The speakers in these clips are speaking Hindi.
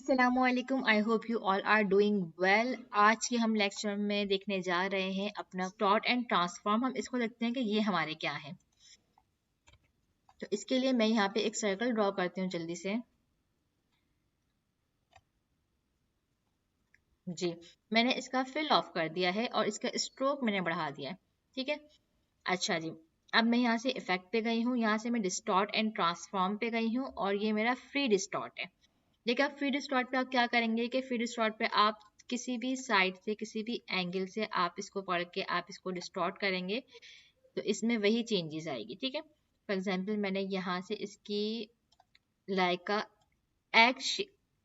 अस्सलामुअलैकुम। I hope you all are doing well. आज की हम लेक्चर में देखने जा रहे हैं अपना प्लॉट एंड ट्रांसफॉर्म। हम इसको देखते हैं कि ये हमारे क्या है। तो इसके लिए मैं यहाँ पे एक सर्कल ड्रॉ करती हूँ जल्दी से। जी, मैंने इसका फिल ऑफ कर दिया है और इसका स्ट्रोक मैंने बढ़ा दिया है। ठीक है, अच्छा जी। अब मैं यहाँ से इफेक्ट पे गई हूँ, यहाँ से मैं डिस्टॉर्ट एंड ट्रांसफॉर्म पे गई हूँ और ये मेरा फ्री डिस्टॉर्ट है। देखिए, आप फ्री डिस्टॉर्ट पे आप क्या करेंगे कि फ्री डिस्टॉर्ट पे आप किसी भी साइड से किसी भी एंगल से आप इसको पढ़ के आप इसको डिस्टॉर्ट करेंगे तो इसमें वही चेंजेस आएगी। ठीक है, फॉर एग्जांपल मैंने यहाँ से इसकी लाइक का एग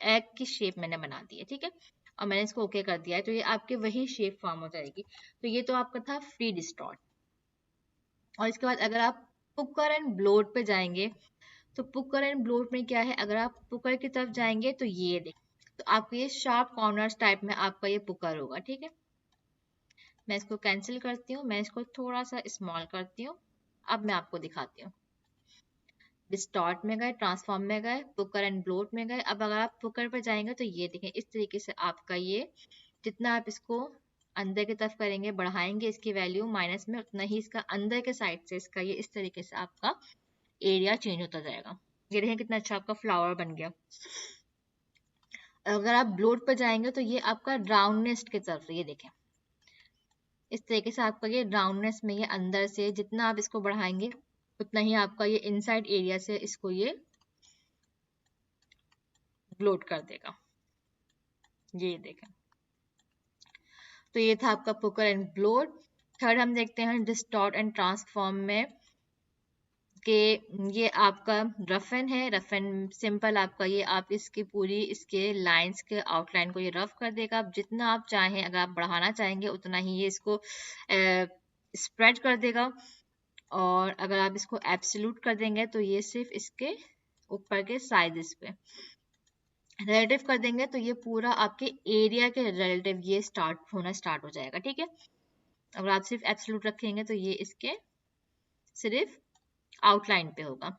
एग की शेप मैंने बना दी है। ठीक है, और मैंने इसको ओके कर दिया है तो ये आपके वही शेप फॉर्म हो जाएगी। तो ये तो आपका था फ्री डिस्टॉर्ट। और इसके बाद अगर आप पुकर एंड ब्लोट पे जाएंगे तो पुकर एंड ब्लोट में क्या है, अगर आप पुकर की तरफ जाएंगे तो ये देख, तो आपको ये शार्प कॉर्नर्स टाइप में आपका ये पुकर होगा। ठीक है, मैं इसको कैंसिल करती हूँ, मैं इसको थोड़ा सा स्मॉल करती हूँ। अब मैं आपको दिखाती हूँ। डिस्टॉर्ट में गए, ट्रांसफॉर्म में गए, पुकर एंड ब्लोट में गए। अब अगर आप पुकर पर जाएंगे तो ये देखें, इस तरीके से आपका ये जितना आप इसको अंदर की तरफ करेंगे, बढ़ाएंगे इसकी वैल्यू माइनस में, उतना ही इसका अंदर के साइड से इसका ये इस तरीके से आपका एरिया चेंज होता जाएगा। ये देखें कितना अच्छा आपका फ्लावर बन गया। अगर आप ब्लोट पर जाएंगे तो ये आपका राउंडनेस की तरफ, ये देखें इस तरीके से आपका ये राउंडनेस में ये अंदर से जितना आप इसको बढ़ाएंगे उतना ही आपका ये इनसाइड एरिया से इसको ये ब्लोट कर देगा। ये देखें, तो ये था आपका पुकर एंड ब्लोट। थर्ड हम देखते हैं डिस्टॉर्ट एंड ट्रांसफॉर्म में कि ये आपका रफन है। रफन सिंपल आपका ये आप इसकी पूरी इसके लाइंस के आउटलाइन को ये रफ कर देगा। आप जितना आप चाहें, अगर आप बढ़ाना चाहेंगे उतना ही ये इसको स्प्रेड कर देगा। और अगर आप इसको एब्सोल्यूट कर देंगे तो ये सिर्फ इसके ऊपर के साइजेस पे, रिलेटिव कर देंगे तो ये पूरा आपके एरिया के रिलेटिव ये स्टार्ट होना स्टार्ट हो जाएगा। ठीक है, अगर आप सिर्फ एब्सोल्यूट रखेंगे तो ये इसके सिर्फ आउटलाइन पे होगा।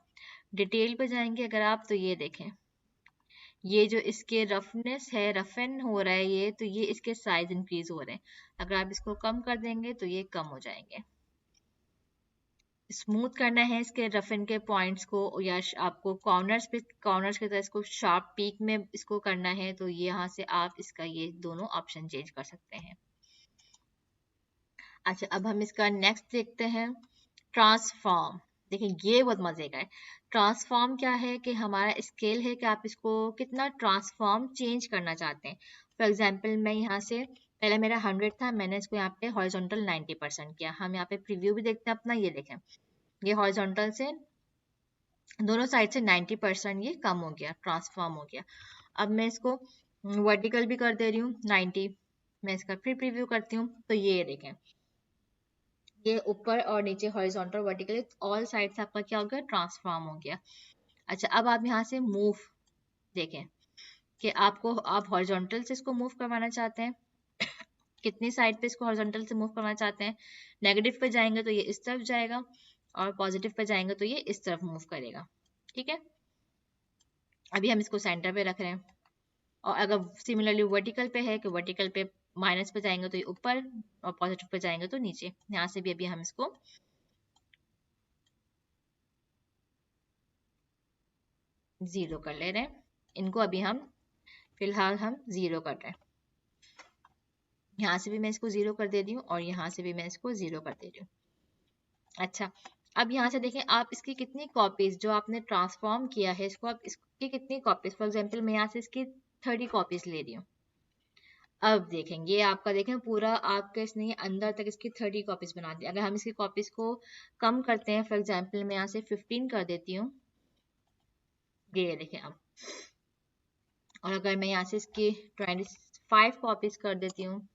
डिटेल पे जाएंगे अगर आप तो ये देखें, ये जो इसके रफनेस है, रफन हो रहा है ये, तो ये इसके साइज इंक्रीज हो रहे हैं। अगर आप इसको कम कर देंगे तो ये कम हो जाएंगे। स्मूथ करना है इसके रफन के पॉइंट्स को, या आपको कॉर्नर्स पे कॉर्नर्स की तरह इसको शार्प पीक में इसको करना है तो यहाँ से आप इसका ये दोनों ऑप्शन चेंज कर सकते हैं। अच्छा, अब हम इसका नेक्स्ट देखते हैं ट्रांसफॉर्म। देखिए, ये बहुत मजे का है। ट्रांसफॉर्म क्या है कि हमारा स्केल है कि आप इसको कितना ट्रांसफॉर्म चेंज करना चाहते हैं। फॉर एग्जांपल मैं यहाँ से पहले मेरा 100 था, मैंने इसको यहाँ पे हॉरिजॉन्टल 90% किया। हम यहाँ पे प्रीव्यू भी देखते हैं अपना, ये देखें ये हॉरिजॉन्टल से दोनों साइड से 90% ये कम हो गया, ट्रांसफॉर्म हो गया। अब मैं इसको वर्टिकल भी कर दे रही हूँ 90। मैं इसका फिर प्रीव्यू करती हूँ तो ये देखें, ये ऊपर और नीचे हॉरिजॉन्टल वर्टिकल ऑल साइड्स आपका क्या हो गया, ट्रांसफॉर्म हो गया। अच्छा, अब आप यहाँ से मूव देखें कि आपको आप हॉरिजॉन्टल से इसको मूव करवाना चाहते हैं, कितनी साइड पे इसको हॉरिजॉन्टल से मूव करना चाहते हैं। नेगेटिव पे जाएंगे तो ये इस तरफ जाएगा और पॉजिटिव पे जाएंगे तो ये इस तरफ मूव करेगा। ठीक है, अभी हम इसको सेंटर पे रख रहे हैं। और अगर सिमिलरली वर्टिकल पे है कि वर्टिकल पे माइनस पे जाएंगे तो ये ऊपर और पॉजिटिव पे जाएंगे तो नीचे। यहाँ से भी अभी हम इसको जीरो कर ले रहे हैं। इनको अभी हम फिलहाल हम जीरो कर रहे हैं। यहाँ से भी मैं इसको जीरो कर दे रही हूँ और यहाँ से भी मैं इसको जीरो कर दे रही हूँ। अच्छा, अब यहाँ से देखें आप इसकी कितनी कॉपीज जो आपने ट्रांसफॉर्म किया है इसको, आप इसकी कितनी कॉपीज, फॉर एग्जाम्पल मैं यहाँ से इसकी 30 कॉपीज ले रही हूँ। अब देखेंगे ये आपका, देखें पूरा आपके इसने अंदर तक इसकी 30 कॉपीज बना दी। अगर हम इसकी कॉपीज को कम करते हैं, फॉर एग्जाम्पल मैं यहाँ से 15 कर देती हूँ, ये देखें अब। और अगर मैं यहाँ से इसकी 25 कॉपीज कर देती हूँ,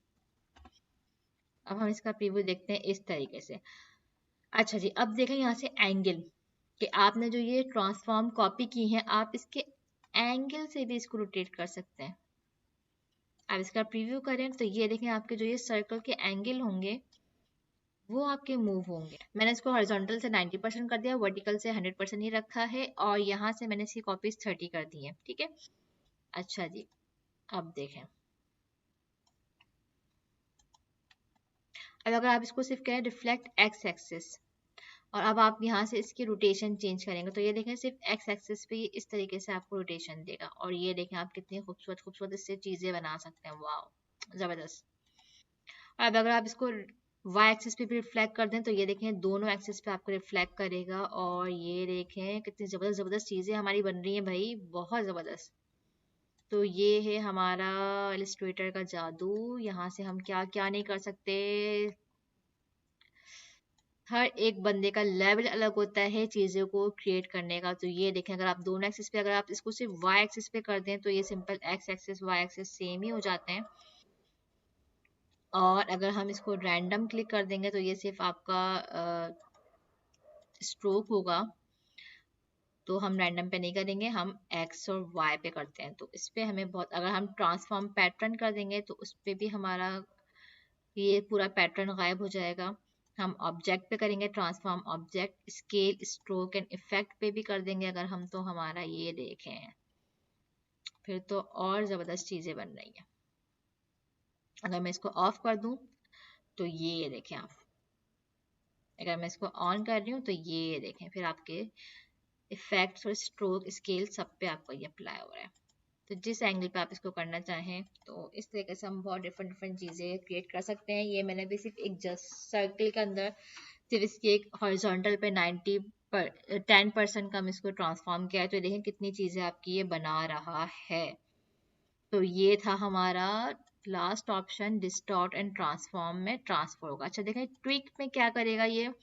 अब हम इसका प्रीव्यू देखते हैं इस तरीके से। अच्छा जी, अब देखें यहाँ से एंगल कि आपने जो ये ट्रांसफॉर्म कॉपी की है, आप इसके एंगल से भी इसको रोटेट कर सकते हैं। अब इसका प्रीव्यू करें तो ये देखें आपके जो ये सर्कल के एंगल होंगे वो आपके मूव होंगे। मैंने इसको हॉरिजॉन्टल से 90% कर दिया, वर्टिकल से 100% ही रखा है और यहाँ से मैंने इसकी कॉपीज 30 कर दी है। ठीक है, अच्छा जी, अब देखें, अब अगर आप इसको सिर्फ कहें रिफ्लेक्ट एक्स एक्सिस, और अब आप यहाँ से इसकी रोटेशन चेंज करेंगे तो ये देखें सिर्फ एक्स एक्सिस पे इस तरीके से आपको रोटेशन देगा, और ये देखें आप कितनी खूबसूरत खूबसूरत इससे चीजें बना सकते हैं, वाह जबरदस्त। अब अगर आप इसको वाई एक्सिस पे भी रिफ्लेक्ट कर दें तो ये देखें दोनों एक्सिस पे आपको रिफ्लेक्ट करेगा, और ये देखें कितनी जबरदस्त जबरदस्त चीजें हमारी बन रही हैं भाई, बहुत जबरदस्त। तो ये है हमारा इलस्ट्रेटर का जादू, यहाँ से हम क्या क्या नहीं कर सकते। हर एक बंदे का लेवल अलग होता है चीजों को क्रिएट करने का। तो ये देखें अगर आप दोनों एक्सिस पे, अगर आप इसको सिर्फ वाई एक्सिस पे कर दें तो ये simple X axis Y axis same ही हो जाते हैं, और अगर हम इसको रैंडम क्लिक कर देंगे तो ये सिर्फ आपका स्ट्रोक होगा। तो हम रैंडम पे नहीं करेंगे, हम एक्स और वाई पे करते हैं। तो इस पे हमें बहुत, अगर हम ट्रांसफॉर्म पैटर्न कर देंगे तो उस पे भी हमारा ये पूरा पैटर्न गायब हो जाएगा। हम ऑब्जेक्ट पे करेंगे transform object, scale stroke and effect पे भी कर देंगे अगर हम, तो हमारा ये देखें फिर तो और जबरदस्त चीजें बन रही हैं। अगर मैं इसको ऑफ कर दूं तो ये देखें आप, अगर मैं इसको ऑन कर रही हूँ तो ये देखें फिर आपके इफेक्ट्स और स्ट्रोक स्केल सब पे आपको ये अप्लाई हो रहा है। तो जिस एंगल पे आप इसको करना चाहें तो इस तरीके से हम बहुत डिफरेंट डिफरेंट चीज़ें क्रिएट कर सकते हैं। ये मैंने भी सिर्फ एक जस्ट सर्कल के अंदर सिर्फ इसके एक हॉरिजॉन्टल पे 90 पर 10% का हम इसको ट्रांसफॉर्म किया है, तो देखें कितनी चीज़ें आपकी ये बना रहा है। तो ये था हमारा last option, distort and transform में ट्रांसफर होगा। अच्छा देखें ट्विक में क्या करेगा, ये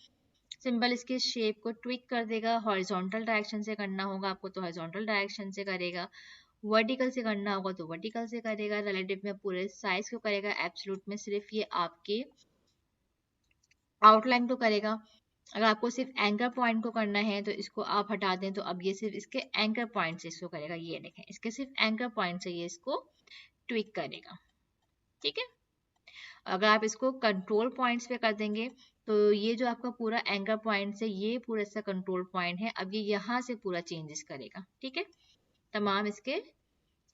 सिंबल इसके शेप को ट्विक कर देगा। हॉरिजॉन्टल डायरेक्शन से करना होगा आपको तो हॉरिजॉन्टल डायरेक्शन से करेगा, वर्टिकल से करना होगा तो वर्टिकल से करेगा, रिलेटिव में पूरे साइज को करेगा, एब्सोल्यूट में सिर्फ ये आपके आउटलाइन को करेगा। अगर आपको सिर्फ एंकर पॉइंट को करना है तो इसको आप हटा दें तो अब ये सिर्फ इसके एंकर पॉइंट से इसको करेगा। ये देखें इसके सिर्फ एंकर पॉइंट से ये इसको ट्विक करेगा, ठीक है। अगर आप इसको कंट्रोल पॉइंट्स पे कर देंगे तो ये जो आपका पूरा एंकर पॉइंट है ये पूरा इसका कंट्रोल पॉइंट है, अब ये यहाँ से पूरा चेंजेस करेगा, ठीक है। तमाम इसके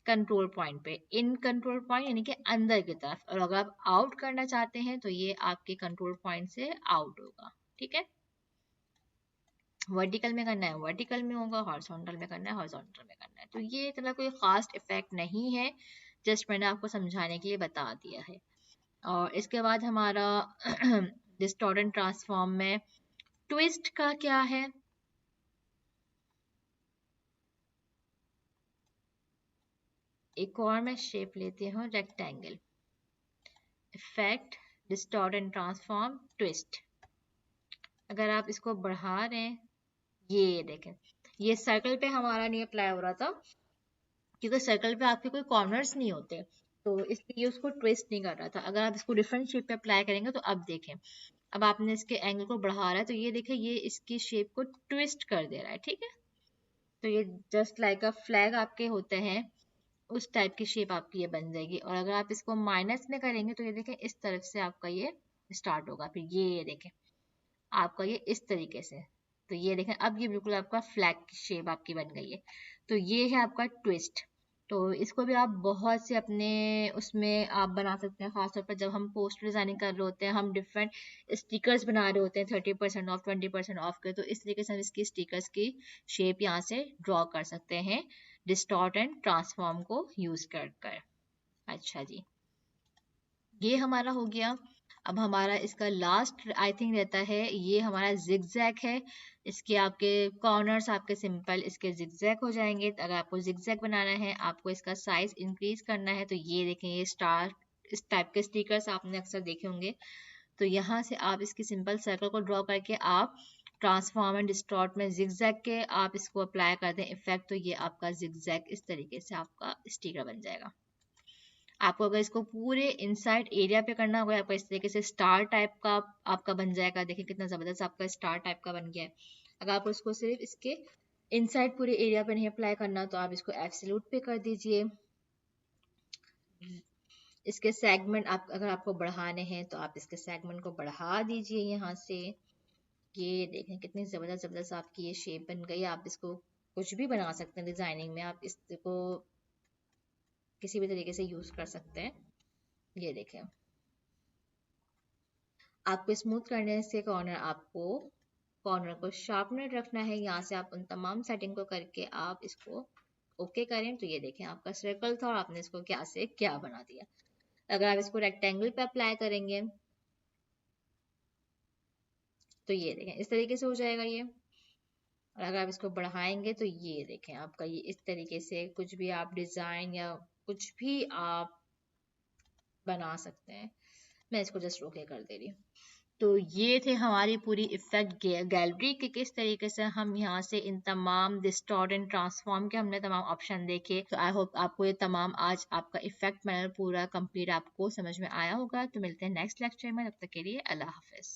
कंट्रोल पॉइंट पे, इन कंट्रोल पॉइंट यानी कि अंदर की तरफ, और अगर आप आउट करना चाहते हैं तो ये आपके कंट्रोल पॉइंट से आउट होगा, ठीक है। वर्टिकल में करना है वर्टिकल में होगा, हॉरिजॉन्टल में करना है हॉरिजॉन्टल में करना है। तो ये इतना कोई खास इफेक्ट नहीं है, जस्ट मैंने आपको समझाने के लिए बता दिया है। और इसके बाद हमारा डिस्टॉर्टेड ट्रांसफॉर्म में ट्विस्ट का क्या है। एक और मैं शेप लेती हूँ rectangle, effect distort and transform twist. अगर आप इसको बढ़ा रहे हैं, ये देखें ये सर्कल पे हमारा नहीं अप्लाई हो रहा था क्योंकि सर्कल पे आपके कोई कॉर्नर्स नहीं होते, तो इसलिए उसको ट्विस्ट नहीं कर रहा था। अगर आप इसको डिफरेंट शेप पे अप्लाई करेंगे तो अब देखें, अब आपने इसके एंगल को बढ़ा रहा है तो ये देखें ये इसकी शेप को ट्विस्ट कर दे रहा है, ठीक है। तो ये जस्ट लाइक अ फ्लैग आपके होते हैं उस टाइप की शेप आपकी ये बन जाएगी। और अगर आप इसको माइनस में करेंगे तो ये देखें इस तरफ से आपका ये स्टार्ट होगा, फिर ये देखें आपका ये इस तरीके से। तो ये देखें अब ये बिल्कुल आपका फ्लैग की शेप आपकी बन गई है। तो ये है आपका ट्विस्ट। तो इसको भी आप बहुत से अपने उसमें आप बना सकते हैं, खासतौर पर जब हम पोस्टर डिजाइनिंग कर रहे होते हैं, हम डिफरेंट स्टिकर्स बना रहे होते हैं 30% ऑफ 20% ऑफ के, तो इस तरीके से हम इसकी स्टिकर्स की शेप यहाँ से ड्रॉ कर सकते हैं डिस्टॉर्ट एंड ट्रांसफॉर्म को यूज कर कर। अच्छा जी, ये हमारा हो गया। अब हमारा इसका लास्ट आई थिंक रहता है, ये हमारा जिगजैग है। इसके आपके कॉर्नर्स आपके सिंपल इसके जिगजैग हो जाएंगे। तो अगर आपको जिगजैग बनाना है, आपको इसका साइज इंक्रीज करना है, तो ये देखें ये स्टार इस टाइप के स्टिकर्स आपने अक्सर देखे होंगे। तो यहाँ से आप इसकी सिंपल सर्कल को ड्रॉ करके आप ट्रांसफॉर्म एंड डिस्टॉर्ट में जिगजैग के आप इसको अप्लाई कर दें इफेक्ट, तो ये आपका जिगजैग इस तरीके से आपका स्टिकर बन जाएगा। आपको अगर इसको पूरे इनसाइड एरिया पे करना होगा, आपको इस तरीके से स्टार टाइप का आपका बन जाएगा। देखिए कितना जबरदस्त आपका स्टार टाइप का बन गया है। अगर आप उसको सिर्फ इसके इनसाइड पूरे एरिया पे नहीं अप्लाई करना तो आप इसको एब्सोल्यूट पे कर दीजिए। इसके सेगमेंट आप अगर आपको बढ़ाने हैं तो आप इसके सेगमेंट को बढ़ा दीजिए यहाँ से। ये देखें कितनी जबरदस्त जबरदस्त आपकी ये शेप बन गई। आप इसको कुछ भी बना सकते हैं डिजाइनिंग में। आप इसको किसी भी तरीके से यूज कर सकते हैं। ये देखें, आपको स्मूथ करने से कॉर्नर को शार्पनर रखना है। यहाँ से आप उन तमाम सेटिंग को करके आप इसको ओके करें। तो ये देखें, आपका सर्कल था और आपने इसको क्या से क्या बना दिया। अगर आप इसको रेक्टेंगल पे अप्लाई करेंगे तो ये देखें इस तरीके से हो जाएगा ये। और अगर आप इसको बढ़ाएंगे तो ये देखें आपका ये इस तरीके से कुछ भी आप डिजाइन या कुछ भी आप बना सकते हैं। मैं इसको जस्ट ओके कर दे रही हूँ। तो ये थे हमारी पूरी इफेक्ट गैलरी के किस तरीके से हम यहाँ से इन तमाम डिस्टॉर्ट एंड ट्रांसफॉर्म के हमने तमाम ऑप्शन देखे। तो आई होप आपको ये तमाम आज आपका इफेक्ट पैनल पूरा कंप्लीट आपको समझ में आया होगा। तो मिलते हैं नेक्स्ट लेक्चर में, तब तक के लिए अल्लाह हाफिज।